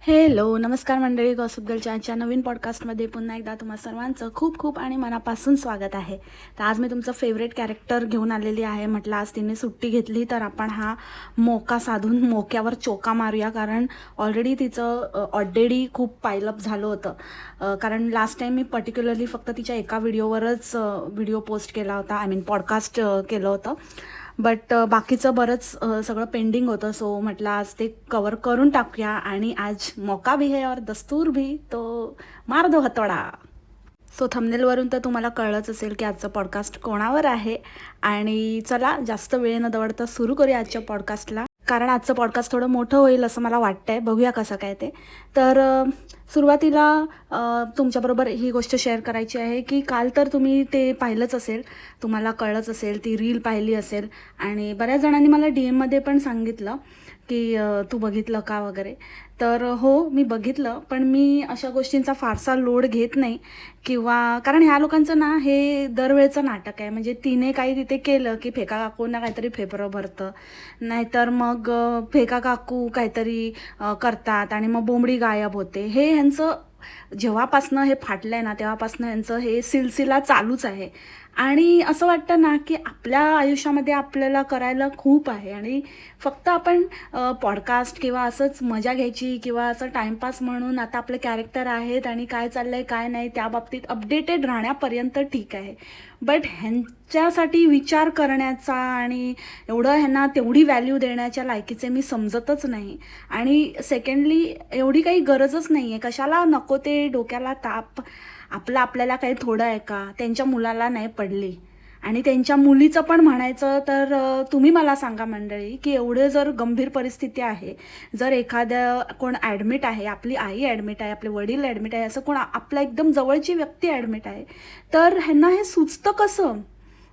Hello नमस्कार मंडळी, gossip गर्लच्या आजच्या नवीन पॉडकास्टमध्ये पुन्हा एकदा तुम्हा सर्वांचं खूप खूप आणि मनापासून स्वागत आहे. तर आज मी तुमचं फेवरेट कॅरेक्टर घेऊन आलेली आहे. म्हटलं आज तिने सुट्टी घेतली तर आपण हा मोका साधून मोक्यावर चोका मारूया, कारण ऑलरेडी तिचं ऑलरेडी खूप पायलअप झालं होतं. कारण लास्ट टाईम मी पर्टिक्युलरली फक्त तिच्या एका व्हिडिओवरच व्हिडिओ पोस्ट केला होता, आय मीन पॉडकास्ट केलं होतं. बट बाकीचं बरंच सगळं पेंडिंग होतं. सो म्हटलं आज ते कवर करून टाकूया आणि आज मौका भी है और दस्तूर भी, तो मार दो हतोडा. सो थंबनेलवरून तर तुम्हाला कळलंच असेल की आजचं पॉडकास्ट कोणावर आहे. आणि चला जास्त वेळ न दवडता सुरू करूया आजच्या पॉडकास्टला, कारण आजचं पॉडकास्ट थोडं मोठं होईल असं मला वाटतंय. बघूया कसं काय ते. तर सुरुवातीला तुमच्याबरोबर ही गोष्ट शेअर करायची आहे की काल तर तुम्ही ते पाहिलंच असेल, तुम्हाला कळलंच असेल, ती रील पाहिली असेल. आणि बऱ्याच जणांनी मला DM मध्ये पण सांगितलं की तू बघितलं का वगैरे. तर हो, मी बघितलं, पण मी अशा गोष्टींचा फारसा लोड घेत नाही. किंवा कारण ह्या लोकांचं ना हे दरवेळचं नाटक आहे. म्हणजे तिने काही तिथे केलं की फेका काकूंना काहीतरी फेफरं भरतं, नाहीतर मग फेका काकू काहीतरी करतात आणि मग बोंबडी गायब होते. हे ह्यांचं जेव्हापासनं हे फाटलं आहे ना तेव्हापासनं ह्यांचं हे सिलसिला चालूच आहे. आणि असं वाटतं ना की आपल्या आयुष्यामध्ये आपल्याला करायला खूप आहे आणि फक्त आपण पॉडकास्ट किंवा असंच मजा घ्यायची किंवा असं टाईमपास म्हणून आता आपले कॅरेक्टर आहेत आणि काय चाललं आहे काय नाही त्या बाबतीत अपडेटेड राहण्यापर्यंत ठीक आहे. बट ह्यांच्यासाठी विचार करण्याचा आणि एवढं ह्यांना तेवढी व्हॅल्यू देण्याच्या लायकीचे मी समजतच नाही. आणि सेकंडली एवढी काही गरजच नाही आहे. कशाला नको ते डोक्याला ताप. आपल्याला काही थोडं आहे का? त्यांच्या मुलाला नाही पडली. आणि त्यांच्या मुलीचं पण म्हणायचं तर तुम्ही मला सांगा मंडळी की एवढे जर गंभीर परिस्थिती आहे, जर एखाद्या कोण ॲडमिट आहे, आपली आई ॲडमिट आहे, आपले वडील ॲडमिट आहे, असं कोण आपल्या एकदम जवळची व्यक्ती ॲडमिट आहे, तर ह्यांना हे सुचतं कसं?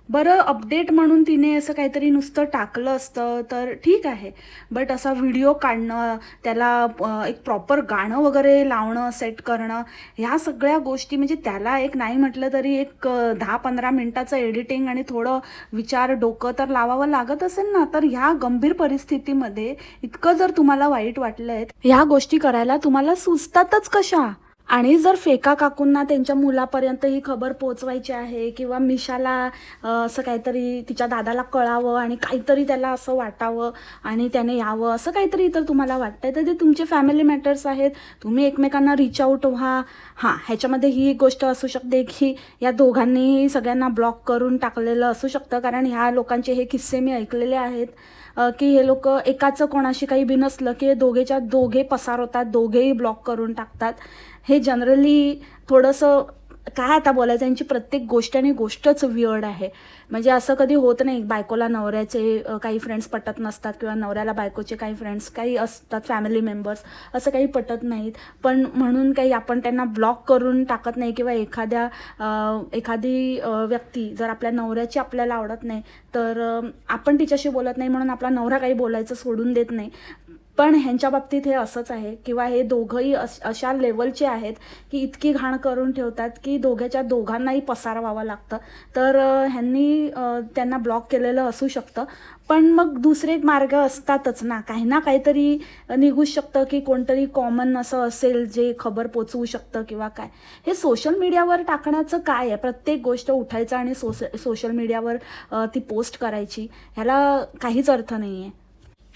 बरं, अपडेट म्हणून तिने असं काहीतरी नुसतं टाकलं असतं तर ठीक आहे. बट असा व्हिडिओ काढणं, त्याला एक प्रॉपर गाणं वगैरे लावणं, सेट करणं, ह्या सगळ्या गोष्टी, म्हणजे त्याला एक नाही म्हटलं तरी एक 10-15 मिनटाचं एडिटिंग आणि थोडं विचार डोकं तर लावावं लागत असेल ना. तर ह्या गंभीर परिस्थितीमध्ये इतकं जर तुम्हाला वाईट वाटलं आहे, ह्या गोष्टी करायला तुम्हाला सुचतातच कशा? आणि जर फेका काकूंना त्यांच्या मुलापर्यंत ही खबर पोचवायची आहे किंवा मिशाला असं काहीतरी तिच्या दादाला कळावं आणि काहीतरी त्याला असं वाटावं आणि त्याने यावं, असं काहीतरी तर तुम्हाला वाटतंय, तर ते तुमचे फॅमिली मॅटर्स आहेत. तुम्ही एकमेकांना रीच आऊट व्हा. हां, ह्याच्यामध्ये ही एक गोष्ट असू शकते की या दोघांनीही सगळ्यांना ब्लॉक करून टाकलेलं असू शकतं, कारण ह्या लोकांचे हे किस्से मी ऐकलेले आहेत की हे लोक एकाचं कोणाशी काही बी नसलं की दोघेच्या दोघे पसार होतात, दोघेही ब्लॉक करून टाकतात. हे जनरली थोडंसं काय आता बोलायचं, यांची प्रत्येक गोष्ट आणि गोष्टच वियर्ड आहे. म्हणजे असं कधी होत नाही बायकोला नवऱ्याचे काही फ्रेंड्स पटत नसतात किंवा नवऱ्याला बायकोचे काही फ्रेंड्स काही असतात, फॅमिली मेंबर्स, असं काही पटत नाहीत. पण म्हणून काही आपण त्यांना ब्लॉक करून टाकत नाही. किंवा एखादी व्यक्ती जर आपल्या नवऱ्याची आपल्याला आवडत नाही तर आपण तिच्याशी बोलत नाही म्हणून आपला नवरा काही बोलायचं सोडून देत नाही. पण ह्यांच्या बाबतीत हे असंच आहे. किंवा हे दोघंही अशा लेवलचे आहेत की इतकी घाण करून ठेवतात की दोघांच्या दोघांनाही पसार व्हावं लागतं. तर ह्यांनी त्यांना ब्लॉक केलेलं असू शकतं. पण मग दुसरे मार्ग असतातच ना काहीतरी निघूच शकतं की कोणतरी कॉमन असं असेल जे खबर पोचवू शकतं किंवा काय. हे सोशल मीडियावर टाकण्याचं काय आहे? प्रत्येक गोष्ट उठायचं आणि सोशल मीडियावर ती पोस्ट करायची, ह्याला काहीच अर्थ नाही आहे.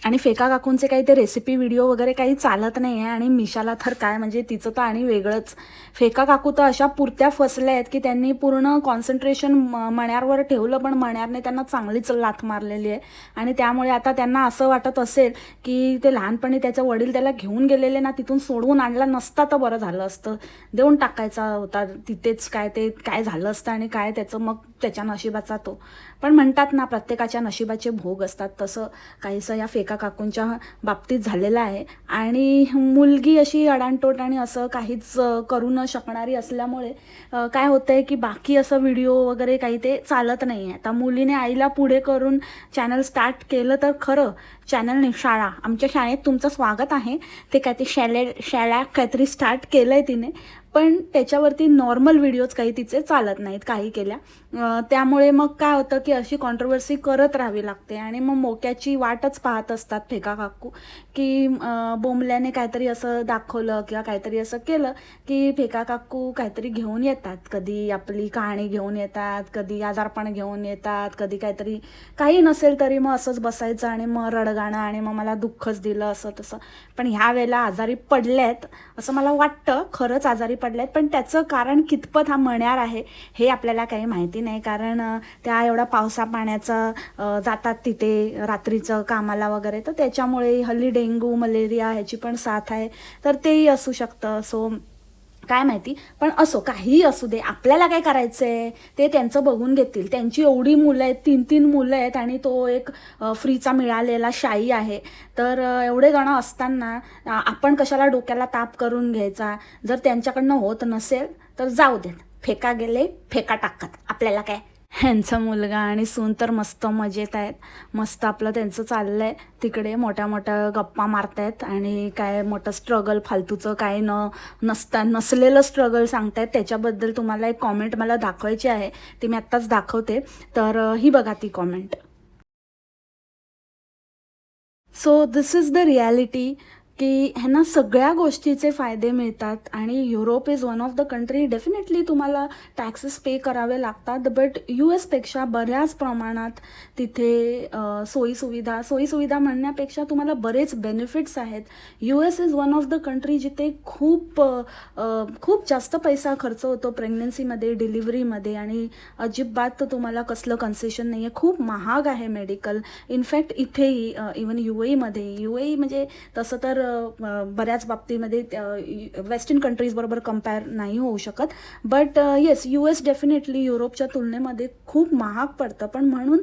आणि फेका काकूंचे काही ते रेसिपी व्हिडिओ वगैरे काही चालत नाही आहे. आणि मिशाला तर काय, म्हणजे तिचं तर आणि वेगळंच. फेका काकू तर अशा पुरत्या फसल्या आहेत की त्यांनी पूर्ण कॉन्सन्ट्रेशन मण्यारवर ठेवलं, पण मण्यारने त्यांना चांगलीच लाथ मारलेली आहे. आणि त्यामुळे आता त्यांना असं वाटत असेल की ते लहानपणी त्याचे वडील त्याला घेऊन गेलेले ना, तिथून सोडवून आणला नसता तर बरं झालं असतं, देऊन टाकायचा होता तिथेच. काय ते काय झालं असतं आणि काय त्याचं मग त्याच्या नशिबाचा तो. पण म्हणतात ना प्रत्येकाच्या नशिबाचे भोग असतात, तसं काहीसं या फेका काकूंच्या बाबतीत झालेलं आहे. आणि मुलगी अशी अडाणटोट आणि असं काहीच करू न शकणारी असल्यामुळे काय होतं आहे की बाकी असं व्हिडिओ वगैरे काही ते चालत नाही आहे. आता मुलीने आईला पुढे करून चॅनल स्टार्ट केलं तर खरं. चॅनलने शाळा, आमच्या शाळेत तुमचं स्वागत आहे, ते काय ते शाळा काहीतरी स्टार्ट केलं आहे तिने. पण त्याच्यावरती नॉर्मल व्हिडिओज काही तिचे चालत नाहीत काही केल्या. त्यामुळे मग काय होतं की अशी कॉन्ट्रोवर्सी करत राहावी लागते आणि मग मोक्याची वाटच पाहत असतात फेका काकू, की बोंबल्याने काहीतरी असं दाखवलं किंवा काहीतरी असं केलं की फेका काकू काहीतरी घेऊन येतात. कधी आपली कहाणी घेऊन येतात, कधी आजारपण घेऊन येतात, कधी काहीतरी काही नसेल तरी मग असंच बसायचं आणि मग रडगाणं आणि मग मला दुःखच दिलं असं तसं. पण ह्या वेळेला आजारी पडल्यात असं मला वाटतं, खरंच आजारी पडल्यात, पण त्याचं कारण कितपत हा मण्यार आहे हे आपल्याला काही माहिती नाही. कारण त्या एवढा पावसा पाण्याचं जातात तिथे रात्रीचं कामाला वगैरे, तर त्याच्यामुळे हल्ली डेंग्यू मलेरिया ह्याची पण साथ आहे, तर तेही असू शकतं. सो काय माहिती, पण असो काहीही असू दे, आपल्याला काय करायचंय ते त्यांचं बघून घेतील. त्यांची एवढी मुलं आहेत, 3-3 मुलं आहेत आणि तो एक फ्रीचा मिळालेला शाई आहे. तर एवढे जण असताना आपण कशाला डोक्याला ताप करून घ्यायचा. जर त्यांच्याकडनं होत नसेल तर जाऊ देत, फेका गेले फेका टाकत, आपल्याला काय. ह्यांचा मुलगा आणि सून तर मस्त मजेत आहेत. मस्त आपलं त्यांचं चाललंय, तिकडे मोठ्या मोठ्या गप्पा मारतायत आणि काय मोठं स्ट्रगल फालतूचं काय नसलेलं स्ट्रगल सांगतायत. त्याच्याबद्दल तुम्हाला एक कॉमेंट मला दाखवायची आहे, ती मी आत्ताच दाखवते. तर ही बघा ती comment. So this is the reality, की ह्यांना सगळ्या गोष्टीचे फायदे मिळतात आणि Europe is one of the country. Definitely तुम्हाला टॅक्सेस पे करावे लागतात, बट यू एसपेक्षा बऱ्याच प्रमाणात तिथे सोयीसुविधा म्हणण्यापेक्षा तुम्हाला बरेच बेनिफिट्स आहेत. U S is one of the country जिथे खूप जास्त पैसा खर्च होतो प्रेग्नन्सीमध्ये, डिलिव्हरीमध्ये, आणि अजिबात तुम्हाला कसलं कन्सेशन नाही आहे. खूप महाग आहे मेडिकल. इनफॅक्ट इथेही इवन यू ए म्हणजे तसं तर बऱ्याच बाबतीमध्ये वेस्टर्न कंट्रीजबरोबर कम्पेअर नाही होऊ शकत, but yes U S definitely युरोपच्या तुलनेमध्ये खूप महाग पडतं. पण म्हणून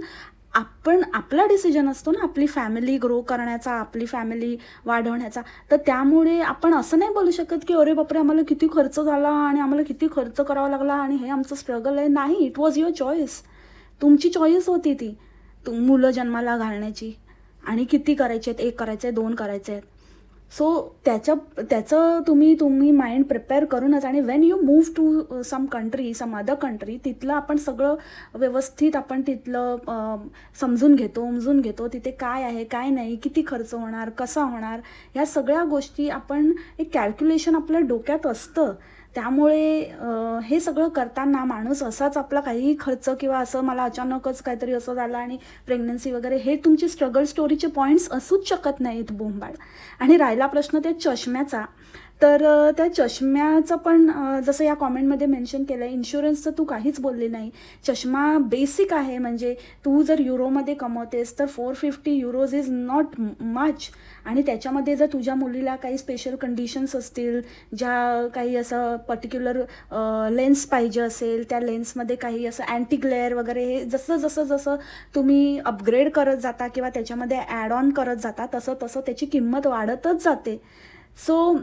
आपला डिसिजन असतो ना आपली फॅमिली ग्रो करण्याचा, आपली फॅमिली वाढवण्याचा. तर त्यामुळे आपण असं नाही बोलू शकत की अरे बापरे आम्हाला किती खर्च झाला आणि आम्हाला किती खर्च करावा लागला आणि हे आमचं स्ट्रगल आहे. नाही, इट वॉज युअर चॉईस. तुमची चॉईस होती ती मुलं जन्माला घालण्याची. आणि किती करायचे आहेत, 1 करायचं आहे, 2 करायचे आहेत. सो त्याचं तुम्ही माइंड प्रिपेअर करूनच, आणि when you move to some other country, तिथलं आपण सगळं व्यवस्थित आपण तिथलं समजून घेतो तिथे काय आहे काय नाही, किती खर्च होणार, कसा होणार, ह्या सगळ्या गोष्टी आपण एक कॅल्क्युलेशन आपल्या डोक्यात असतं. त्यामुळे हे सगळं करताना माणूस असाच आपला काहीही खर्च किंवा असं मला अचानकच काहीतरी असं झालं आणि प्रेग्नन्सी वगैरे, हे तुमची स्ट्रगल स्टोरीचे पॉईंट्स असूच शकत नाहीत बोंबाळ. आणि राहिला प्रश्न त्या चष्म्याचा, तर त्या चष्म्याचं पण जसं या कॉमेंटमध्ये मेन्शन केलं आहे, इन्शुरन्सचं तू काहीच बोलली नाही. चष्मा बेसिक आहे, म्हणजे तू जर युरोमध्ये कमवतेस तर €450 इज नॉट मच. आणि त्याच्यामध्ये जर तुझ्या मुलीला काही स्पेशल कंडिशन्स असतील, ज्या काही असं पर्टिक्युलर लेन्स पाहिजे असेल, त्या लेन्समध्ये काही असं अँटी ग्लेअर वगैरे, हे जसं तुम्ही अपग्रेड करत जाता किंवा त्याच्यामध्ये ॲड ऑन करत जाता तसं त्याची किंमत वाढतच जाते. So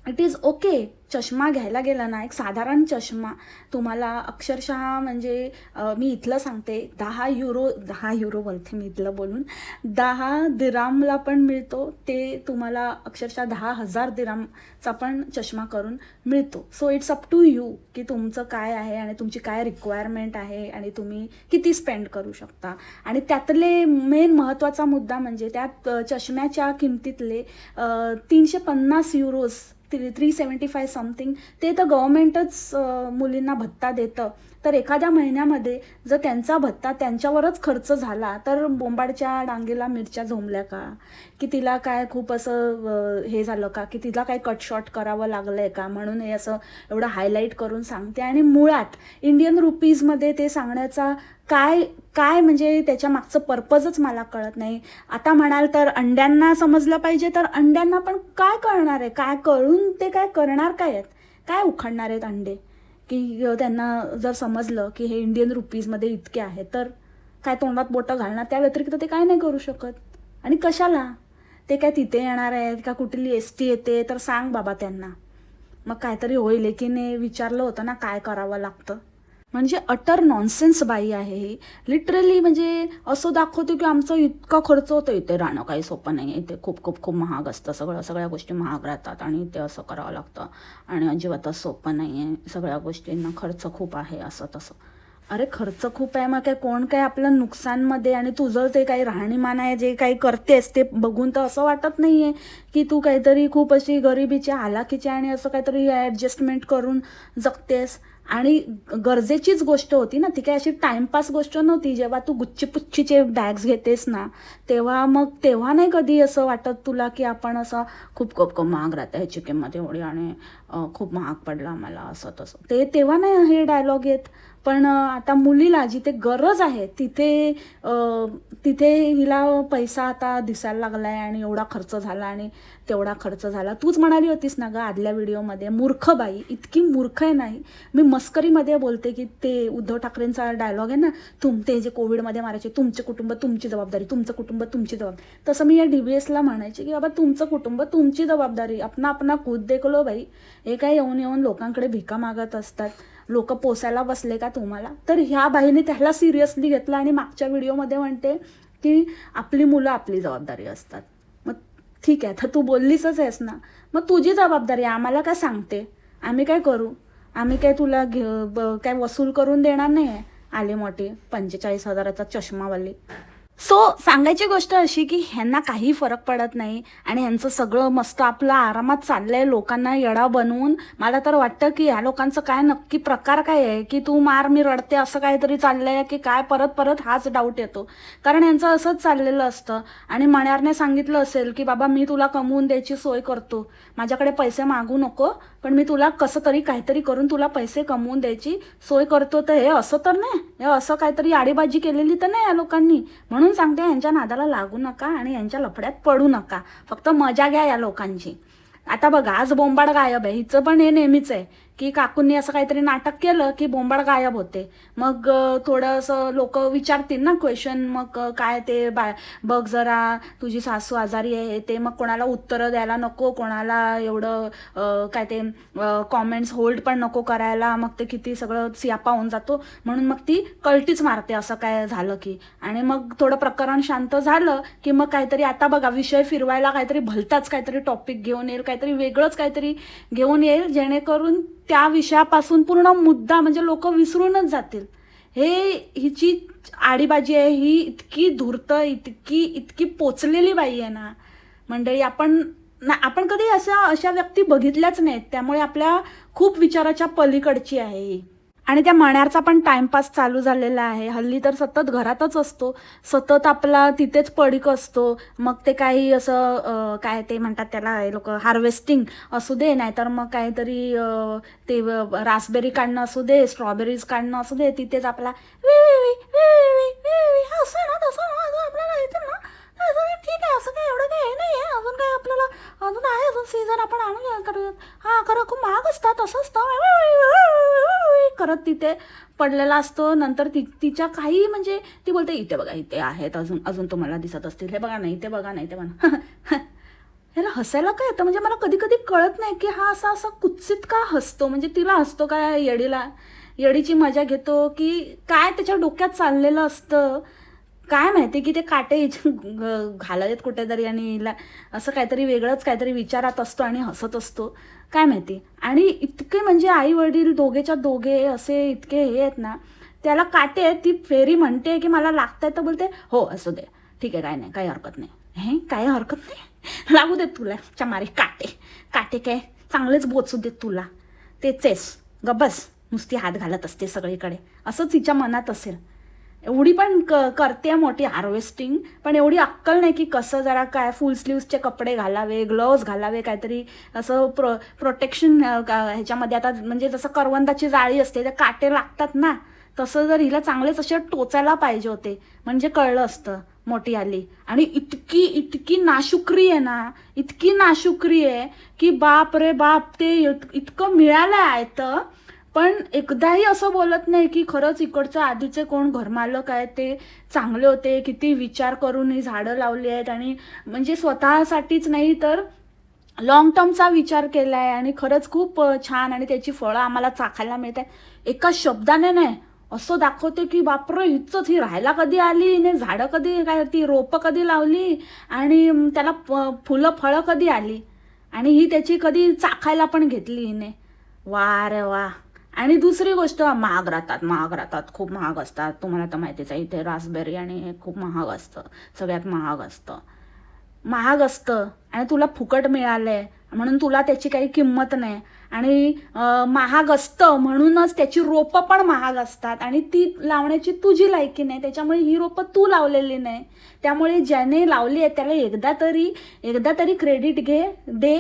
it is okay. चष्मा घ्यायला गेला ना, एक साधारण चष्मा तुम्हाला अक्षरशः म्हणजे मी इथलं सांगते, 10 युरो बोलते मी इथलं बोलून, 10 दिरामला पण मिळतो. ते तुम्हाला अक्षरशः 10,000 दिरामचा पण चष्मा करून मिळतो. So it's up to you की तुमचं काय आहे आणि तुमची काय रिक्वायरमेंट आहे आणि तुम्ही किती स्पेंड करू शकता. आणि त्यातले मेन महत्त्वाचा मुद्दा म्हणजे त्या चष्म्याच्या किमतीतले €350, 375 समथिंग, ते तर गव्हर्मेंटच मुलींना भत्ता देतं. तर एखाद्या महिन्यामध्ये जर त्यांचा भत्ता त्यांच्यावरच खर्च झाला तर बोंबाडच्या डांगेला मिरच्या झोंबल्या का, की तिला काय खूप असं हे झालं का, की तिला काय कट शॉर्ट करावं लागलं आहे का, म्हणून हे असं एवढं हायलाईट करून सांगते. आणि मुळात इंडियन रुपीजमध्ये ते सांगण्याचा काय म्हणजे त्याच्या मागचं पर्पजच मला कळत नाही. आता म्हणाल तर अंड्यांना समजलं पाहिजे, तर अंड्यांना पण काय कळणार आहे, काय कळून ते काय करणार काय आहेत, काय उखाडणार आहेत अंडे, की त्यांना जर समजलं की हे इंडियन रुपीजमध्ये इतके आहेत तर काय तोंडात बोटं घालणार, त्या व्यतिरिक्त ते काय नाही करू शकत. आणि कशाला ते काय तिथे येणार आहेत का, कुठली ST येते तर सांग बाबा त्यांना, मग काहीतरी होईल. की विचारलं होतं ना काय करावं लागतं. म्हणजे अटर नॉनसेन्स बाई आहे ही. लिटरली म्हणजे असं दाखवतो की आमचं इतका खर्च होतो, इथे राहणं काही सोपं नाही आहे, इथे खूप खूप खूप महाग असतं सगळं, सगळ्या गोष्टी महाग राहतात आणि ते असं करावं लागतं आणि अजिबातच सोपं नाही आहे, सगळ्या गोष्टींना खर्च खूप आहे असं तसं. अरे खर्च खूप आहे मग काय, कोण काय आपलं नुकसानमध्ये, आणि तुझं ते काही राहणीमान आहे जे काही करतेस ते बघून तर असं वाटत नाही आहे की तू काहीतरी खूप अशी गरिबीच्या हालाकीच्या आणि असं काहीतरी ॲडजस्टमेंट करून जगतेस. आणि गरजेचीच गोष्ट होती ना ती, काय अशी टाइमपास गोष्ट नव्हती. जेव्हा तू गुच्ची बॅग्स घेतेस ना, तेव्हा नाही कधी असं वाटत तुला की आपण असं खूप खूप खूप महाग राहतं, ह्याची किंमत एवढी आणि खूप महाग पडला आम्हाला असं तसं, तेव्हा नाही हे डायलॉग येत. पण आता मुलीला जिथे गरज आहे तिथे हिला पैसा आता दिसायला लागलाय आणि एवढा खर्च झाला आणि तेवढा खर्च झाला. तूच म्हणाली होतीस ना ग आदल्या व्हिडिओमध्ये, मूर्ख बाई, इतकी मूर्ख आहे नाही. मी मस्करीमध्ये बोलते की ते उद्धव ठाकरेंचा डायलॉग आहे ना, ते जे कोविडमध्ये मारायचे, तुमचे कुटुंब तुमची जबाबदारी, तुमचं कुटुंब तुमची जबाबदारी, तसं मी या DVSला म्हणायचे की बाबा तुमचं कुटुंब तुमची जबाबदारी, अपना अपना खुद देख लो बाई. हे काय येऊन येऊन लोकांकडे भिका मागत असतात, लोक पोसायला बसले का तुम्हाला? तर ह्या बाईने त्याला सिरियसली घेतलं आणि मागच्या व्हिडिओमध्ये म्हणते की आपली मुलं आपली जबाबदारी असतात. मग ठीक आहे, तर तू बोललीसच आहेस ना, मग तुझी जबाबदारी आम्हाला काय सांगते? आम्ही काय करू? आम्ही काय तुला काय वसूल करून देणार नाही आहे? आली मोठी 45,000चा चष्मावाली. सो सांगायची गोष्ट अशी की ह्यांना काही फरक पडत नाही आणि ह्यांचं सगळं मस्त आपलं आरामात चाललंय, लोकांना येडा बनवून. मला तर वाटतं की ह्या लोकांचं काय नक्की प्रकार काय आहे की तू मार मी रडते असं काहीतरी चाललंय की काय, परत परत हाच डाऊट येतो. कारण ह्यांचं असंच चाललेलं असतं. आणि मण्यारने सांगितलं असेल की बाबा मी तुला कमवून द्यायची सोय करतो, माझ्याकडे पैसे मागू नको, पण मी तुला कसं तरी काहीतरी करून तुला पैसे कमवून द्यायची सोय करतो. तर हे असं तर नाही, हे असं काहीतरी आडीबाजी केलेली तर नाही या लोकांनी. म्हणून सांगते यांच्या नादाला लागू नका आणि यांच्या लफड्यात पडू नका, फक्त मजा घ्या या लोकांची. आता बघा आज बोंबाड गायब आहे, हिचं पण हे नेहमीच आहे की काकूंनी असं काहीतरी नाटक केलं की बोंबाड गायब होते. मग थोडंसं लोक विचारतील ना क्वेश्चन, मग काय ते बघ जरा तुझी सासू आजारी आहे ते, मग कोणाला उत्तरं द्यायला नको, कोणाला एवढं काय ते कॉमेंट्स होल्ड पण नको करायला, मग ते किती सगळं सियापा होऊन जातो. म्हणून मग ती कळटीच मारते असं काय झालं की. आणि मग थोडं प्रकरण शांत झालं की मग काहीतरी आता बघा विषय फिरवायला काहीतरी भलताच काहीतरी टॉपिक घेऊन येईल, काहीतरी वेगळंच काहीतरी घेऊन येईल, जेणेकरून त्या विषयापासून पूर्ण मुद्दा म्हणजे लोक विसरूनच जातील. हिची आडीबाजी आहे, ही इतकी धूर्त, इतकी इतकी पोचलेली बाई आहे ना मंडळी. आपण कधी अशा व्यक्ती बघितल्याच नाहीत, त्यामुळे आपल्या खूप विचाराच्या पलीकडची आहे ही. आणि त्या मण्यारचा पण टाइमपास चालू झालेला आहे. हल्ली तर सतत घरातच असतो, सतत आपला तिथेच पडीक असतो. मग ते काही असं काय ते म्हणतात त्याला लोक हार्वेस्टिंग असू दे, नाहीतर मग काहीतरी ते रासबेरी काढणं असू दे, स्ट्रॉबेरीज काढणं असू दे, तिथेच आपला असं ना तसं आपल्याला येते ना. ठीक आहे, असं काय एवढं काही नाही आहे, अजून काय आपल्याला अजून आहे, अजून सीझन आपण आणून करूयात. हा खरं खूप महाग असतात असं असतं करत तिथे पडलेला असतो. नंतर तिच्या काही म्हणजे ती बोलते इथे बघा इथे आहेत अजून अजून तुम्हाला दिसत असतील, हे बघा नाही ते बघा नाही ते बघा. ह्याला हसायला काय येतं म्हणजे मला कधी कधी कळत नाही की हा असा कुत्सित का हसतो, म्हणजे तिला हसतो काय, येडीची मजा घेतो की काय, त्याच्या डोक्यात चाललेलं असतं काय माहिती की ते काटे घालावेत कुठेतरी आणि हिला असं काहीतरी वेगळंच काहीतरी विचारात असतो आणि हसत असतो काय माहिती. आणि इतके म्हणजे आई वडील दोघेच्या दोघे असे इतके हे आहेत ना, त्याला काटे आहेत, ती फेरी म्हणते की मला लागतंय तर बोलते हो असू दे ठीक आहे, काय नाही काही हरकत नाही. हे काय हरकत नाही, लागू देत तुला चमारी काटे काय चांगलेच बोचू देत तुला, तेचेस गबस, नुसती हात घालत असते सगळीकडे, असंच तिच्या मनात असेल. एवढी पण करते मोठी हार्वेस्टिंग, पण एवढी अक्कल नाही की कसं जरा काय फुल स्लीव्सचे कपडे घालावे, ग्लोव्ज घालावे, काहीतरी असं प्रोटेक्शन ह्याच्यामध्ये. आता म्हणजे जसं करवंदाची जाळी असते त्या काटे लागतात ना, तसं जर हिला चांगलेच असे टोचायला पाहिजे होते म्हणजे कळलं असतं मोठी आली. आणि इतकी इतकी नाशुक्री आहे ना, इतकी नाशुक्री आहे की बाप रे बाप, ते इतकं मिळालं आहे तर पण एकदाही असं बोलत नाही की खरंच इकडचं आधीचे कोण घरमालक आहेत ते चांगले होते, किती विचार करून ही झाडं लावली आहेत. आणि म्हणजे स्वतःसाठीच नाही तर लॉंग टर्मचा विचार केला आहे आणि खरंच खूप छान आणि त्याची फळं आम्हाला चाखायला मिळत आहे. एका शब्दाने नाही असं दाखवते की बापरे हिचंच ही राहायला कधी आली ने, झाडं कधी काय, ती रोपं कधी लावली आणि त्याला फुलं फळं कधी आली आणि ही त्याची कधी चाखायला पण घेतली हिने. वा रे वा. आणि दुसरी गोष्ट, महाग राहतात, महाग राहतात, खूप महाग असतात. तुम्हाला तर माहितीच आहे इथे रास्पबेरी आणि हे खूप महाग असतं, सगळ्यात महाग असतं, महाग असतं आणि तुला फुकट मिळालंय म्हणून तुला त्याची काही किंमत नाही. आणि महाग असतं म्हणूनच त्याची रोपं पण महाग असतात आणि ती लावण्याची तुझी लायकी नाही, त्याच्यामुळे ही रोपं तू लावलेली नाही. त्यामुळे ज्याने लावली आहे त्याला एकदा तरी क्रेडिट घे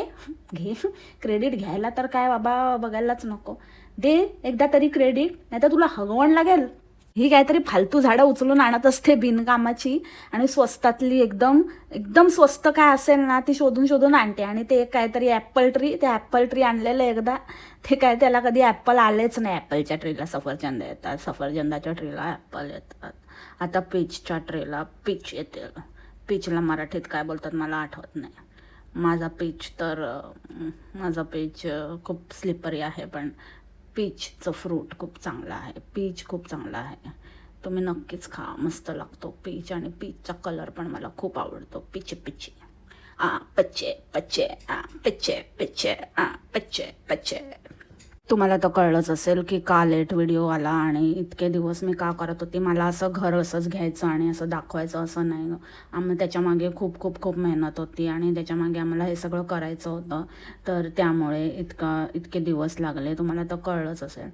क्रेडिट घ्यायला तर काय बाबा बघायलाच नको, दे एकदा तरी क्रेडिट, नाही तर तुला हगवण लागेल. ही काहीतरी फालतू झाडं उचलून आणत असते बिनकामाची आणि स्वस्तातली एकदम एकदम स्वस्त काय असेल ना ती शोधून शोधून आणते. आणि ते काहीतरी ॲपल ट्री आणलेलं एकदा, ते काय त्याला कधी ॲपल आलेच नाही. ॲपलच्या ट्रीला सफरचंद येतात, सफरचंदाच्या ट्रीला ॲपल येतात, आता पीचच्या ट्रीला पीच येते. पीचला मराठीत काय बोलतात मला आठवत नाही. माझा पीच खूप स्लिपरी आहे, पण पीचचं फ्रूट खूप चांगलं आहे, पीच खूप चांगला आहे, तुम्ही नक्कीच खा, मस्त लागतो पीच. आणि पीचचा कलर पण मला खूप आवडतो, पिचे पिचे पच्चे पच्चे पिचे पिचे पच्चे पच्चे. तुम्हाला तर कळलंच असेल की का लेट व्हिडिओ आला आणि इतके दिवस मी का करत होती. मला असं घर असंच घ्यायचं आणि असं दाखवायचं असं नाही, आम्ही त्याच्यामागे खूप खूप खूप मेहनत होती आणि त्याच्यामागे आम्हाला हे सगळं करायचं होतं, तर त्यामुळे इतके दिवस लागले. तुम्हाला तर कळलंच असेल.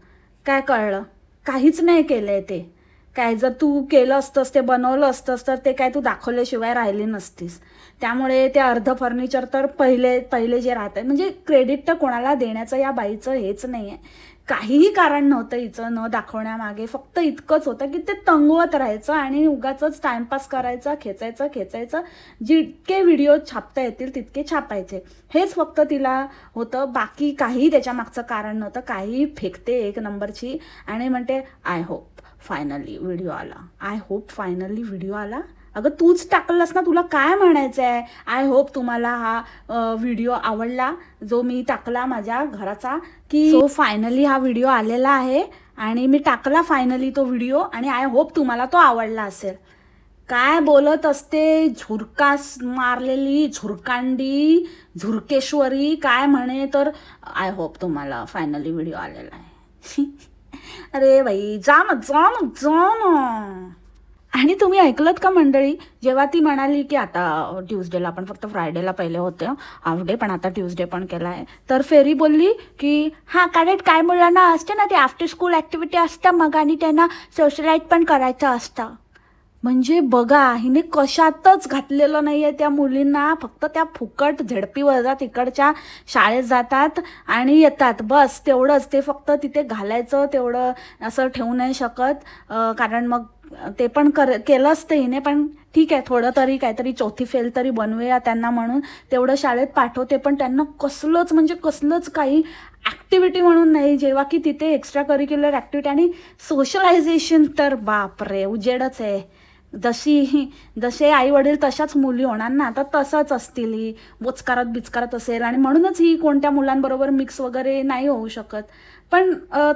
काय कळलं? काहीच नाही केलं आहे ते. काय जर तू केलं असतंस, ते बनवलं असतंस, तर ते काय तू दाखवल्याशिवाय राहिली नसतीस. त्यामुळे ते अर्ध फर्निचर तर पहिले जे राहत आहे, म्हणजे क्रेडिट तर कोणाला देण्याचं या बाईचं हेच नाही आहे, काहीही कारण नव्हतं हिचं न दाखवण्यामागे. फक्त इतकंच होतं की ते तंगवत राहायचं आणि उगाचच टाइमपास करायचा, खेचायचं, जितके व्हिडिओ छापता येतील तितके छापायचे, हेच फक्त तिला होतं. बाकी काही त्याच्या मागचं कारण नव्हतं. काही फेकते एक नंबरची आणि म्हणते आय होप फायनली व्हिडिओ आला. अगं तूच टाकलास ना, तुला काय म्हणायचं आहे? आय होप तुम्हाला हा व्हिडिओ आवडला जो मी टाकला माझ्या घराचा, की सो फायनली हा व्हिडिओ आलेला आहे आणि मी टाकला फायनली तो व्हिडिओ आणि आय होप तुम्हाला तो आवडला असेल. काय बोलत असते, झुरकास मारलेली झुरकांडी झुरकेश्वरी काय म्हणे, तर आय होप तुम्हाला फायनली व्हिडिओ आलेला आहे. अरे बाई जा ना. आणि तुम्ही ऐकलत का मंडळी, जेव्हा ती म्हणाली की आता ट्यूजडेला, आपण फक्त फ्रायडेला पहिले होते हाफ डे, पण आता ट्यूजडे पण केला आहे, तर फेरी बोलली की हां करेक्ट, काय मुलांना असते ना ते आफ्टर स्कूल ॲक्टिव्हिटी असतं मग, आणि त्यांना सोशलाईट पण करायचं असतं. म्हणजे बघा, हिने कशातच घातलेलं नाही आहे त्या मुलींना, फक्त त्या फुकट झेडपी वर्गात तिकडच्या शाळेत जातात आणि येतात, बस तेवढंच. ते फक्त तिथे घालायचं तेवढं असं ठेवू नाही शकत, कारण मग ते पण केलं असतं हिने, पण ठीक आहे थोडं तरी काहीतरी चौथी फेल तरी बनवूया त्यांना म्हणून तेवढं शाळेत पाठवते. पण त्यांना कसलंच काही ॲक्टिव्हिटी म्हणून नाही, जेव्हा की तिथे एक्स्ट्रा करिक्युलर ॲक्टिव्हिटी आणि सोशलायझेशन तर बापरे उजेडच आहे. जसे आई वडील तशाच मुली होणार ना, तर तसंच असतील, ही बिचकारत असेल आणि म्हणूनच ही कोणत्या मुलांबरोबर मिक्स वगैरे नाही होऊ शकत. पण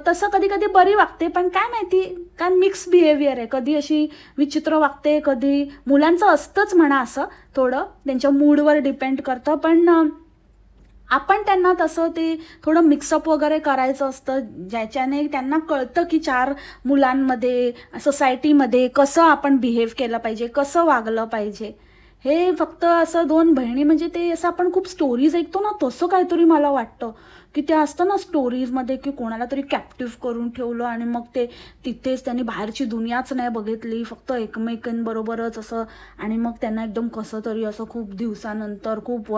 तसं कधी कधी बरी वागते, पण काय माहिती काय मिक्स बिहेवियर आहे, कधी अशी विचित्र वागते, कधी मुलांचं असतंच म्हणा, असं थोडं त्यांच्या मूडवर डिपेंड करतं. पण आपण त्यांना तसं ते थोडं मिक्सअप वगैरे करायचं असतं, ज्याच्याने त्यांना कळतं की 4 मुलांमध्ये सोसायटीमध्ये कसं आपण बिहेव केलं पाहिजे, कसं वागलं पाहिजे. हे फक्त असं 2 बहिणी म्हणजे ते असं आपण खूप स्टोरीज ऐकतो ना, तसं काहीतरी मला वाटतं की ते असतं ना स्टोरीजमध्ये, की कोणाला तरी कॅप्टिव्ह करून ठेवलं आणि मग ते तिथेच त्यांनी बाहेरची दुनियाच नाही बघितली, फक्त एकमेकांबरोबरच असं, आणि मग त्यांना एकदम कसं तरी असं खूप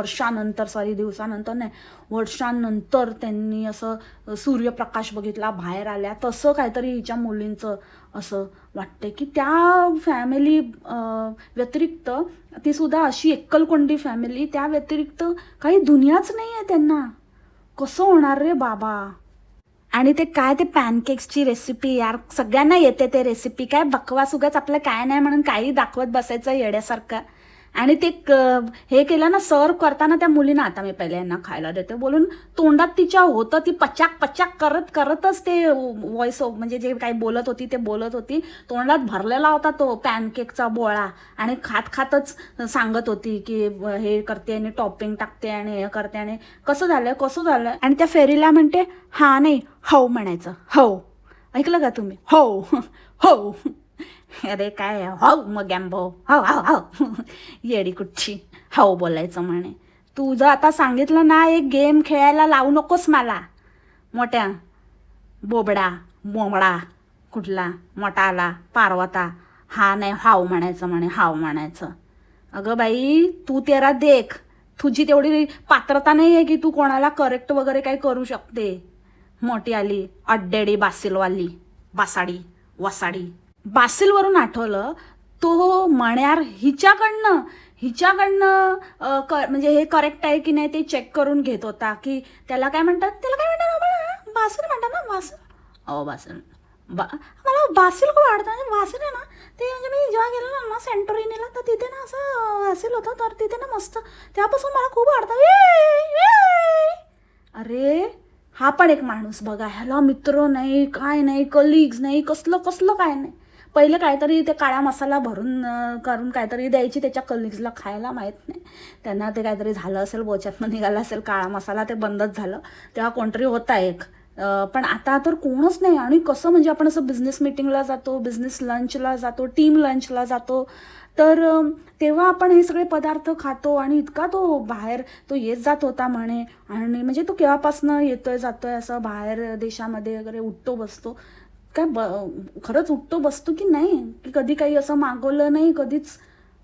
वर्षानंतर त्यांनी असं सूर्यप्रकाश बघितला, बाहेर आल्या, तसं काहीतरी हिच्या मुलींचं असं वाटते की त्या फॅमिली व्यतिरिक्त, ती सुद्धा अशी एकलकोंडी फॅमिली, त्या व्यतिरिक्त काही दुनियाच नाही आहे त्यांना. कसं होणार रे बाबा. आणि ते काय ते पॅनकेक्सची रेसिपी, यार सगळ्यांना येते ते रेसिपी, काय बकवास, उगाच आपलं काय नाही म्हणून काही दाखवत बसायचं येड्यासारखं. आणि ते हे केलं ना सर्व करताना त्या मुलीनं, आता मी पहिले यांना खायला देते बोलून तोंडात तिच्या होतं, ती पचाक पचाक करतच ते व्हॉइस म्हणजे जे काही बोलत होती ते बोलत होती, तोंडात भरलेला होता तो पॅनकेकचा बोळा, आणि खात खातच सांगत होती की हे करते आणि टॉपिंग टाकते आणि हे करते आणि कसं झालं. आणि त्या फेरीला म्हणते हा नाही हो म्हणायचं, हो ऐकलं का तुम्ही, हो हो. अरे काय हो मग गॅम्बो, हो हो हो येडी कुठची, हो बोलायचं म्हणे. तुझं आता सांगितलं ना, एक गेम खेळायला लावू नकोस मला, मोठ्या बोबडा मोमडा कुठला मोठा आला पार्वता, हा नाही हाव म्हणायचं म्हणे, हाव म्हणायचं. अगं बाई तू तेरा देख, तुझी तेवढी पात्रता नाही आहे की तू कोणाला करेक्ट वगैरे काही करू शकते. मोठी आली अड्डेडी बासिलवाली, बासाडी वसाडी. बासिलवरून आठवलं, तो मण्यार हिच्याकडनं म्हणजे हे करेक्ट आहे की नाही ते चेक करून घेत होता, की त्याला काय म्हणतात बासिल म्हणतात ना, बासिल, हो बासिल. मला बासिल खूप आवडतं, म्हणजे बासिल आहे ना ते, म्हणजे मी जेव्हा गेलो ना सेंटोरिनीला तर तिथे ना असं बासिल होतं, तर तिथे ना मस्त, त्यापासून मला खूप आवडतं. अरे हा पण एक माणूस बघा, ह्याला मित्र नाही काय नाही, कलिग्स नाही, कसलं काय नाही. पहिले काहीतरी ते काळा मसाला भरून करून काहीतरी द्यायची त्याच्या कलिग्सला खायला, माहीत नाही त्यांना ते काहीतरी झालं असेल, बोच्यातनं निघाला असेल काळा मसाला, ते बंदच झालं. तेव्हा कोणतरी होता एक, पण आता तर कोणच नाही. आणि कसं म्हणजे आपण असं बिझनेस मीटिंगला जातो, बिझनेस लंचला जातो, टीम लंचला जातो, तर तेव्हा आपण हे सगळे पदार्थ खातो, आणि इतका तो बाहेर तो येत जात होता म्हणे. आणि म्हणजे तो केव्हापासनं येतोय जातोय असं बाहेर देशामध्ये वगैरे, उठतो बसतो काय खरंच उठतो बसतो की नाही, की कधी काही असं मागवलं नाही कधीच.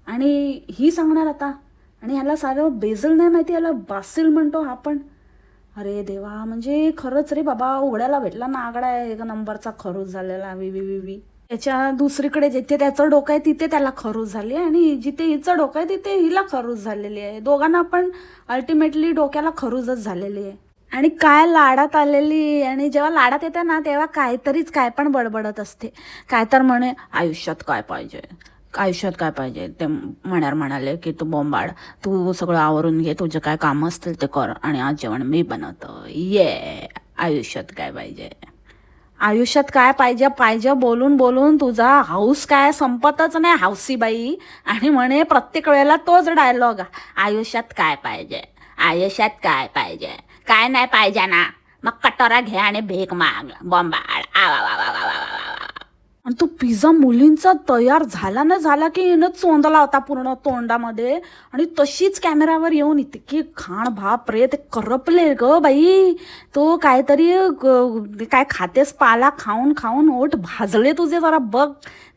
आणि ही सांगणार आता, आणि ह्याला सारं बेजल नाही माहिती, ह्याला बासिल म्हणतो हा पण. अरे देवा, म्हणजे खरंच रे बाबा, उघड्याला भेटला ना आगडा आहे एक नंबरचा खरूज झालेला, वी. त्याच्या दुसरीकडे जिथे त्याचं डोकं आहे तिथे त्याला खरूज झाली, आणि जिथे हिचं डोकं आहे तिथे हिला खरूज झालेली आहे. दोघांना पण अल्टिमेटली डोक्याला खरूजच झालेली आहे. आणि काय लाडात आलेली, आणि जेव्हा लाडात येते ना तेव्हा काहीतरीच काय पण बडबडत असते. काय तर म्हणे आयुष्यात काय पाहिजे ते म्हणार म्हणाले की तू बोंबाड, तू सगळं आवरून घे, तुझे काय कामं असतील ते कर, आणि आज जेवण मी बनवतो. आयुष्यात काय पाहिजे बोलून तुझा हाऊस काय संपतच नाही, हाऊसी बाई. आणि म्हणे प्रत्येक वेळेला तोच डायलॉग, आयुष्यात काय पाहिजे, काय नाही पाहिजे ना, मग कटोरा घे आणि भीक माग, बॉम्बाड. आणि तो पिझ्झा मुलींचा तयार झाला की येणं चोंदला होता पूर्ण तोंडामध्ये, आणि तशीच कॅमेरावर येऊन इतकी घाण, बाप रे ते करपले ग बाई. तो काहीतरी काय खातेस, पाला खाऊन ओठ भाजले तुझे, जरा बघ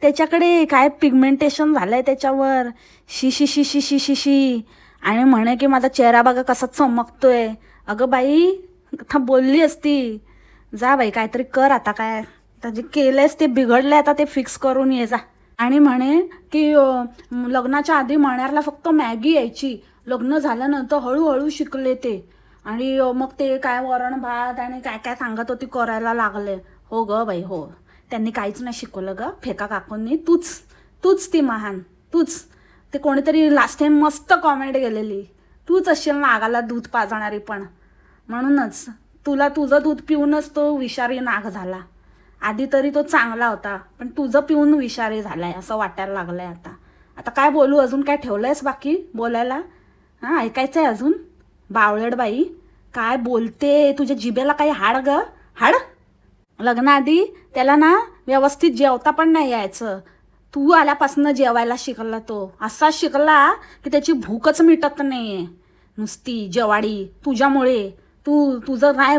त्याच्याकडे, काय पिगमेंटेशन झालंय त्याच्यावर, शी. आणि म्हणे की माझा चेहरा बघा कसा चमकतोय. अगं बाई आता बोलली असती, जा बाई काहीतरी कर आता, काय जे केलंयस ते बिघडलंय, आता ते फिक्स करून ये जा. आणि म्हणे की लग्नाच्या आधी मण्यारला फक्त मॅगी यायची, लग्न झाल्यानंतर हळूहळू शिकले ते, आणि मग ते काय वरण भात आणि काय काय सांगत होती करायला लागले. हो ग बाई हो, त्यांनी काहीच नाही शिकवलं ग, फेका काकूंनी. तूच ती महान, तूच. ते कोणीतरी लास्ट टाइम मस्त कॉमेंट गेलेली, तूच असेल नागाला दूध पाजणारी पण. म्हणूनच तुझं दूध पिऊनच तो विषारी नाग झाला. आधी तरी तो चांगला होता, पण तुझं पिऊन विषारी झालाय असं वाटायला लागलंय आता. आता काय बोलू, अजून काय ठेवलंयस बाकी बोलायला? हां, ऐकायचंय अजून? बावळड बाई काय बोलते, तुझ्या जिभेला काही हाड ग, हाड? लग्नाआधी त्याला ना व्यवस्थित जेवता पण नाही यायचं. तू आल्यापासून जेवायला शिकला तो, असा शिकला की त्याची भूकच मिटत नाहीये, नुसती जेवाडी तुझ्यामुळे. तुझं नाही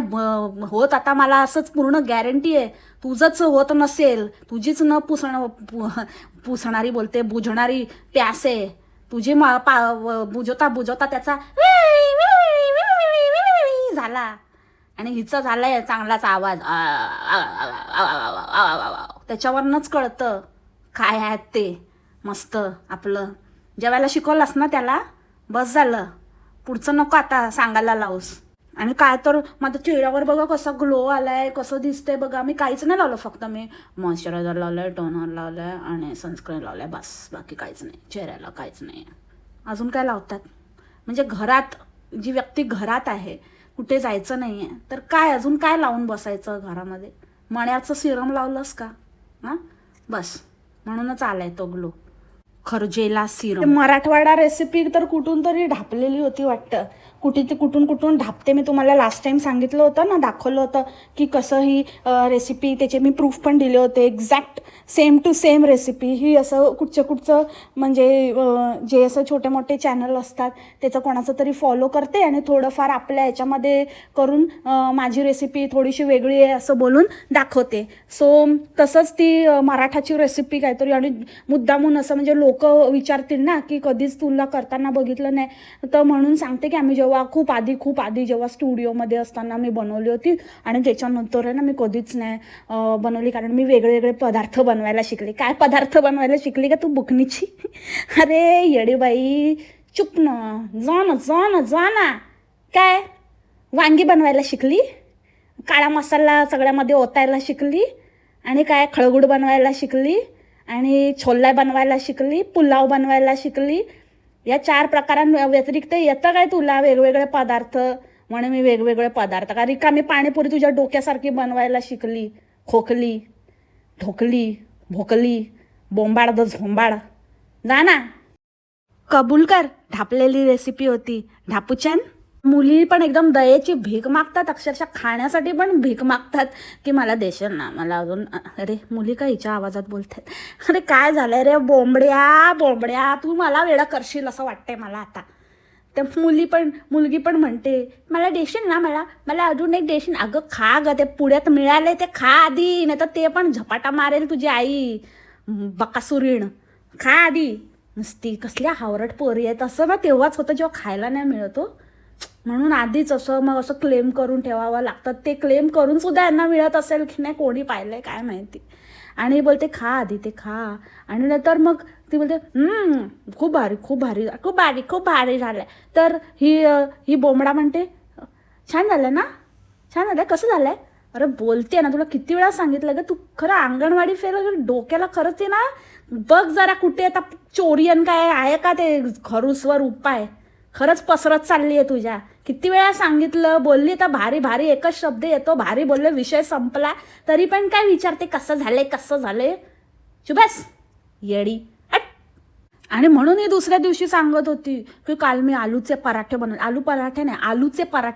होत आता, मला असंच पूर्ण गॅरंटी आहे. तुझंच होत नसेल, तुझीच न पुसणारी बोलते, बुजणारी प्यास आहे तुझी. बुजवता त्याचा झाला, आणि हिचं झालंय चांगलाच आवाज, त्याच्यावरनच कळतं काय आहेत ते. मस्त आपलं जेवायला शिकवलंस ना त्याला, बस झालं, पुढचं नको आता सांगायला लावूस. आणि काय तर माझ्या चेहऱ्यावर बघा कसा ग्लो आलाय, कसं दिसतंय बघा. मी काहीच नाही लावलं, फक्त मी मॉइश्चरायझर लावलंय, टोनर लावलंय आणि सनस्क्रीन लावलंय, बस. बाकी काहीच नाही, चेहऱ्याला काहीच नाही. अजून काय लावतात? म्हणजे घरात जी व्यक्ती घरात आहे, कुठे जायचं नाही आहे, तर काय अजून काय लावून बसायचं घरामध्ये? मण्याचं सिरम लावलंस का? हां, बस म्हणूनच आलाय तो ग्लो. खरजेला सिरम. मराठवाडा रेसिपी तर कुठून तरी ढापलेली होती वाटतं. कुठून ढापते. मी तुम्हाला लास्ट टाइम सांगितलं होतं ना, दाखवलं होतं की कसं ही रेसिपी, त्याचे मी प्रूफ पण दिले होते. Exact same to same recipe ही. असं कुठचं म्हणजे जे असं छोटे मोठे चॅनल असतात त्याचं कोणाचं तरी फॉलो करते आणि थोडंफार आपल्या याच्यामध्ये करून माझी रेसिपी थोडीशी वेगळी आहे असं बोलून दाखवते. सो तसंच ती मराठाची रेसिपी काहीतरी, आणि मुद्दामून असं म्हणजे लोक विचारतील ना की कधीच तुला करताना बघितलं नाही, तर म्हणून सांगते की आम्ही जेव्हा खूप आधी जेव्हा स्टुडिओमध्ये असताना मी बनवली होती, आणि त्याच्यानंतर आहे ना मी कधीच नाही बनवली, कारण मी वेगळे पदार्थ बनवायला शिकले. काय पदार्थ बनवायला शिकली का तू बुकनीची? अरे येडी बाई, चुप ना, जा ना. काय वांगी बनवायला शिकली, काळा मसाला सगळ्यामध्ये ओतायला शिकली, आणि काय खळगुड बनवायला शिकली, आणि छोला बनवायला शिकली, पुलाव बनवायला शिकली. या 4 प्रकारांव्यतिरिक्त येतं काय तुला वेगवेगळे पदार्थ? म्हणे मी वेगवेगळे पदार्थ का? रिकामी पाणीपुरी तुझ्या डोक्यासारखी बनवायला शिकली. खोकली, ढोकली, भोकली, बोंबाड द झोंबाड. जा ना, कबूल कर, ढापलेली रेसिपी होती. ढापूचॅन. मुली पण एकदम दयेची भीक मागतात, अक्षरशः खाण्यासाठी पण भीक मागतात की मला देशील ना, मला अजून. अरे मुली का हिच्या आवाजात बोलतात? अरे काय झालंय रे बोंबड्या, तू मला वेडा करशील असं वाटतंय मला आता. त्या मुलगी पण म्हणते मला देशील ना, मला अजून एक देशील. अगं खा ग, ते पुढ्यात मिळालंय ते खा आधी, नाही तर ते पण झपाटा मारेल तुझी आई बकासुरीण. खा आधी. नुसती कसल्या हावरट पोरी आहेत. असं ना तेव्हाच होतं जेव्हा खायला नाही मिळतो, म्हणून आधीच असं मग असं क्लेम करून ठेवावं लागतं. ते क्लेम करून सुद्धा यांना मिळत असेल की नाही कोणी पाहिलंय काय माहिती. आणि बोलते खा आधी, ते खा. आणि नंतर मग ती बोलते खूप भारी झालंय. तर ही बोंबडा म्हणते छान झालं ना, छान झालंय, कसं झालंय? अरे बोलते ना, तुला किती वेळा सांगितलं ग, तू खरं अंगणवाडी डोक्याला खरंच आहे ना. बघ जरा कुठे आता चोरियन काय आहे का ते खरूसवर उपाय. खरंच पसरत चालली आहे तुझ्या. किती वेळा सांगितलं, बोलली तर भारी एकच शब्द येतो, भारी बोलले विषय संपला, तरी पण काय विचारते कसं झालंय. शुभेस येडी. आणि म्हणून ही दुसऱ्या दिवशी सांगत होती की काल मी आलूचे पराठे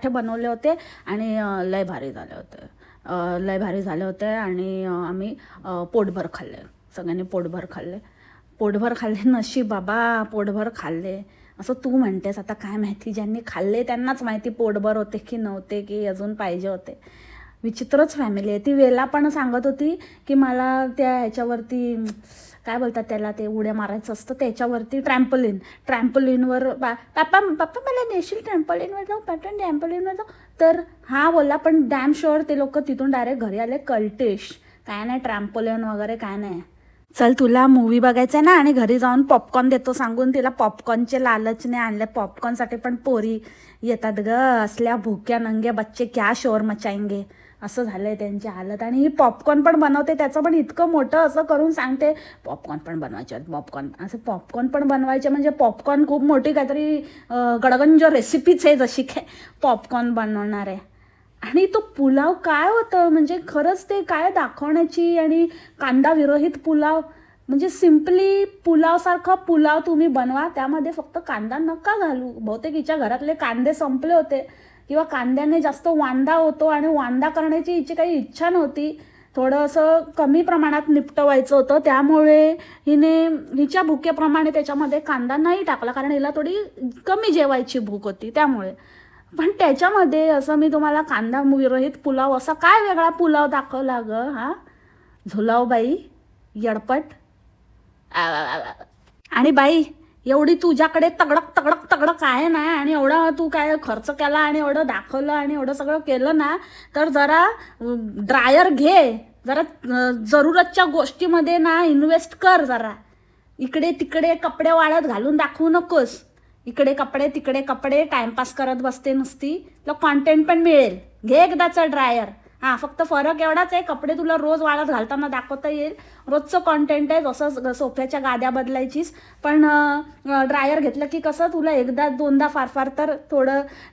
बनवले होते आणि लय भारी झाले होते आणि आम्ही पोटभर खाल्ले. सगळ्यांनी पोटभर खाल्ले. नशीब बाबा, पोटभर खाल्ले. असं तू म्हणतेस, आता काय माहिती, ज्यांनी खाल्ले त्यांनाच माहिती पोटभर होते की नव्हते, की अजून पाहिजे होते. विचित्रच फॅमिली आहे. ती वेला पण सांगत होती की मला त्या ह्याच्यावरती काय बोलतात त्याला, ते उड्या मारायचं असतं त्याच्यावरती, ट्रॅम्पोलिनवर पप्पा मला नेशील ट्रॅम्पोलिनवर जाऊ. तर हा बोलला, पण डॅम शुअर ते लोक तिथून डायरेक्ट घरी आले कल्टिश. काय नाही ट्रॅम्पोलिन वगैरे काय नाही. चल तुला मूवी बघायचं आहे ना, आणि घरी जाऊन पॉपकॉर्न देतो सांगून तिला पॉपकॉर्नचे लालचने आणले. पॉपकॉर्नसाठी पण पोरी येतात ग, असल्या भुक्या नंगे बच्चे क्या शोर मचाएंगे, असं झालंय त्यांची हालत. आणि ही पॉपकॉर्न पण बनवते, त्याचं पण इतकं मोठं असं करून सांगते पॉपकॉर्न पण बनवायचे, पॉपकॉर्न पण बनवायचे. म्हणजे पॉपकॉर्न खूप मोठी काहीतरी गडगंज रेसिपीच आहे, जशी काय पॉपकॉर्न बनवणार आहे. आणि तो पुलाव काय होतं, म्हणजे खरंच ते काय दाखवण्याची. आणि कांदा विरहित पुलाव, म्हणजे सिम्पली पुलावसारखा पुलाव तुम्ही बनवा, त्यामध्ये फक्त कांदा नका घालू. बहुतेक हिच्या घरातले कांदे संपले होते, किंवा कांद्याने जास्त वांदा होतो आणि वांदा करण्याची हिची काही इच्छा नव्हती. थोडं असं कमी प्रमाणात निपटवायचं होतं, त्यामुळे हिच्या भुकेप्रमाणे त्याच्यामध्ये कांदा नाही टाकला, कारण हिला थोडी कमी जेवायची भूक होती त्यामुळे. पण त्याच्यामध्ये असं मी तुम्हाला कांदा विरहित पुलाव असा काय वेगळा पुलाव दाखवला ग हा झुलावबाई येडपट. आणि बाई एवढी तुझ्याकडे तगडक आहे ना, आणि एवढं तू काय खर्च केला आणि एवढं दाखवलं आणि एवढं सगळं केलं ना, तर जरा ड्रायर घे, जरा जरूरतच्या गोष्टीमध्ये ना इन्व्हेस्ट कर. जरा इकडे तिकडे कपडे वाळत घालून दाखवू नकोस. इकडे कपडे तिकडे कपडे टाइमपास करत बसते नुसती, तुला कॉन्टेंट पण मिळेल. घे एकदाचा ड्रायर. हां, फक्त फरक एवढाच आहे, कपडे तुला रोज वाळत घालताना दाखवता येईल. रोजचं कॉन्टेंट आहे, जसं सोफ्याच्या गाद्या बदलायचीच. पण ड्रायर घेतलं की कसं तुला एकदा दोनदा फार फार तर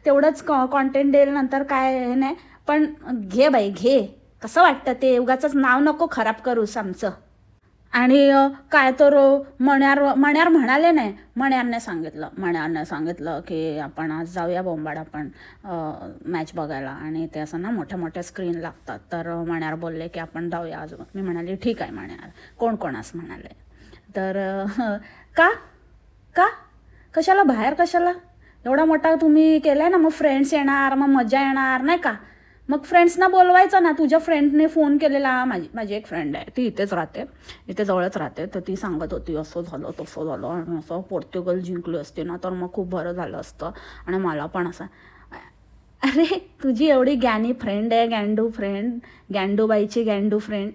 तेवढंच कॉन्टेंट येईल, नंतर काय हे नाही. पण घे बाई घे, कसं वाटतं ते, उगाचंच नाव नको खराब करूस आमचं. आणि काय तर मण्यार म्हणाले नाही, मण्यारने सांगितलं की आपण आज जाऊया बोंबाड आपण मॅच बघायला, आणि ते असं ना मोठ्या मोठ्या स्क्रीन लागतात. तर मण्यार बोलले की आपण जाऊया आज. मी म्हणाली ठीक आहे मण्यार, कोण कोण असं म्हणाले. तर का का कशाला बाहेर, कशाला एवढा मोठा तुम्ही केलाय ना, मग फ्रेंड्स येणार, मग मजा येणार नाही का. मग फ्रेंड्सना बोलवायचं ना. तुझ्या फ्रेंडने फोन केलेला, माझी एक फ्रेंड आहे, ती इथेच राहते, इथे जवळच राहते. तर ती सांगत होती असं झालं तसं झालं, आणि असं पोर्तुगल जिंकली असते ना तर मग खूप बरं झालं असतं. आणि मला पण असं, अरे तुझी एवढी ज्ञानी फ्रेंड आहे, गँडूबाईची गँडू फ्रेंड,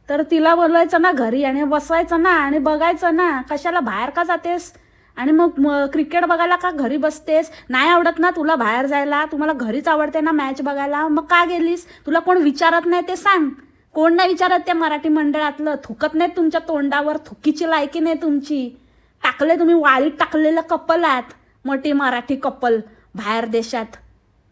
तर तिला बोलवायचं ना घरी आणि बसवायचं ना आणि बघायचं ना. कशाला बाहेर का जातेस. आणि मग क्रिकेट बघायला का घरी बसतेस. नाही आवडत ना तुला बाहेर जायला, तुम्हाला घरीच आवडते ना मॅच बघायला, मग का गेलीस. तुला कोण विचारत नाही ते सांग. कोण नाही विचारत त्या मराठी मंडळातलं. थुकत नाहीत तुमच्या तोंडावर, थुकीची लायकी नाही तुमची. टाकले तुम्ही वाळीत टाकलेलं कपल आहात, मोठी मराठी कपल, बाहेर देशात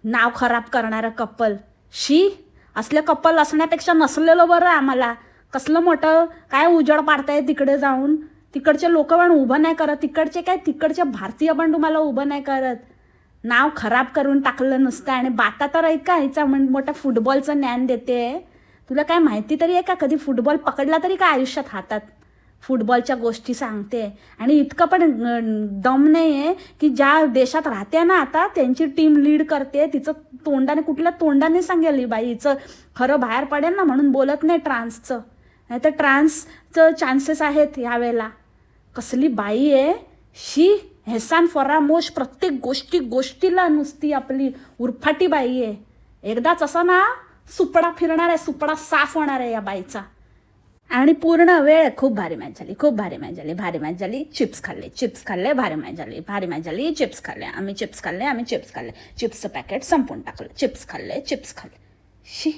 नाव खराब करणारं कपल. शी, असले कपल असण्यापेक्षा नसलेलं बरं आम्हाला. कसलं मोठं काय उजड पाडताय तिकडे जाऊन. तिकडचे लोक पण उभं नाही करत, तिकडचे भारतीय पण तुम्हाला उभं नाही करत. नाव खराब करून टाकलं नुसतं. आणि बाता तर ऐका, हिचा मोठा फुटबॉलचं ज्ञान देते. तुला काय माहिती तरी आहे का, कधी फुटबॉल पकडला तरी का आयुष्यात हातात. फुटबॉलच्या गोष्टी सांगते. आणि इतकं पण दम नाही आहे की ज्या देशात राहते ना आता त्यांची टीम लीड करते, तिचं तोंडाने, कुठल्या तोंडाने सांगेल ही बाई, हिचं खरं बाहेर पडेल ना म्हणून बोलत नाही ट्रान्सचं. नाही तर ट्रान्सचं चान्सेस आहेत यावेळेला. कसली बाई आहे शी, हेसान फरामोश, प्रत्येक गोष्टीला नुसती आपली उरफाटी बाई आहे. एकदाच असा ना सुपडा फिरणार आहे, सुपडा साफ होणार आहे या बाईचा. आणि पूर्ण वेळ खूप भारी मॅच झाली, चिप्स खाल्ले, भारी मॅच झाली, चिप्स खाल्ले, आम्ही चिप्सचं पॅकेट संपून टाकलं, चिप्स खाल्ले. शी,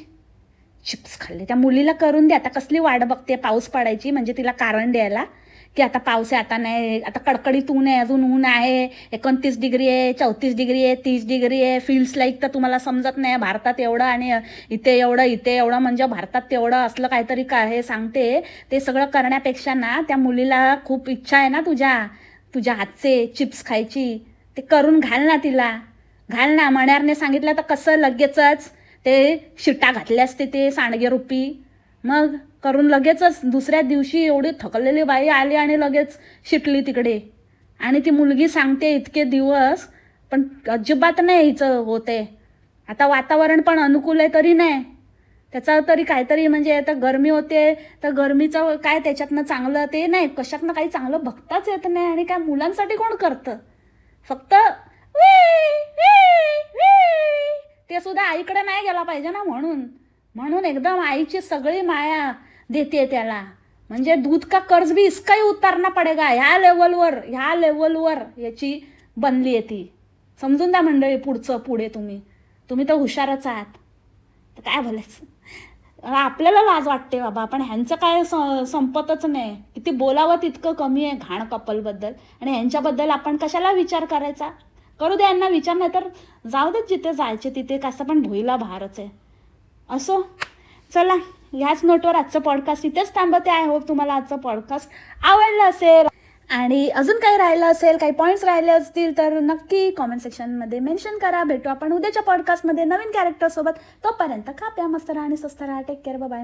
चिप्स खाल्ले. त्या मुलीला करून दे आता, कसली वाट बघते पाऊस पडायची म्हणजे तिला कारण द्यायला की आता पाऊस आहे, आता नाही, आता कडकडीत ऊन आहे, अजून ऊन आहे, 29 डिग्री आहे, 34 डिग्री आहे, 30 डिग्री आहे. फील्स लाईक तर तुम्हाला समजत नाही भारतात एवढं आणि इथे एवढं म्हणजे भारतात तेवढं असलं काहीतरी का हे सांगते. ते सगळं करण्यापेक्षा ना त्या मुलीला खूप इच्छा आहे ना तुझ्या हातचे चिप्स खायची, ते करून घाल ना तिला, घाल ना. मण्यारने सांगितलं तर कसं लगेचच ते शिट्टा घातले असते ते सांडगे रुपी. मग करून लगेचच दुसऱ्या दिवशी एवढी थकलेली बाई आली आणि लगेच शिटली तिकडे. आणि ती मुलगी सांगते इतके दिवस, पण अजिबात नाही हिचं होते. आता वातावरण पण अनुकूल आहे तरी नाही, त्याचा तरी काहीतरी म्हणजे आता गरमी होते तर गरमीचं काय त्याच्यातनं चांगलं ते नाही, कशातनं काही चांगलं बघताच येत नाही. आणि काय मुलांसाठी कोण करतं, फक्त ते सुद्धा आईकडे नाही गेला पाहिजे ना, म्हणून एकदम आईची सगळी माया देते त्याला. म्हणजे दूध का कर्ज भी इसका ही उतारना पडेगा, ह्या लेवलवर याची बनली आहे ती. समजून द्या मंडळी, पुढे तुम्ही तर हुशारच आहात. तर काय बोलायचं, आपल्याला लाज वाटते बाबा, पण ह्यांचं काय संपतच नाही. किती बोलावं तितकं कमी आहे घाण कपलबद्दल. आणि ह्यांच्याबद्दल आपण कशाला विचार करायचा. करू दे यांना विचार, नाही तर जाऊ देत जिथे जायचे तिथे, कसं पण भुईला भारच आहे. असो, चला ह्याच नोटवर आजचं पॉडकास्ट इथेच थांबते. आय होप तुम्हाला आजचं पॉडकास्ट आवडलं असेल. आणि अजून काही राहिलं असेल, काही पॉईंट्स राहिले असतील तर नक्की कॉमेंट सेक्शनमध्ये मेन्शन करा. भेटू आपण उद्याच्या पॉडकास्टमध्ये नवीन कॅरेक्टरसोबत. तोपर्यंत खा प्या मस्त राहा आणि स्वस्त राहा. Take care, bye.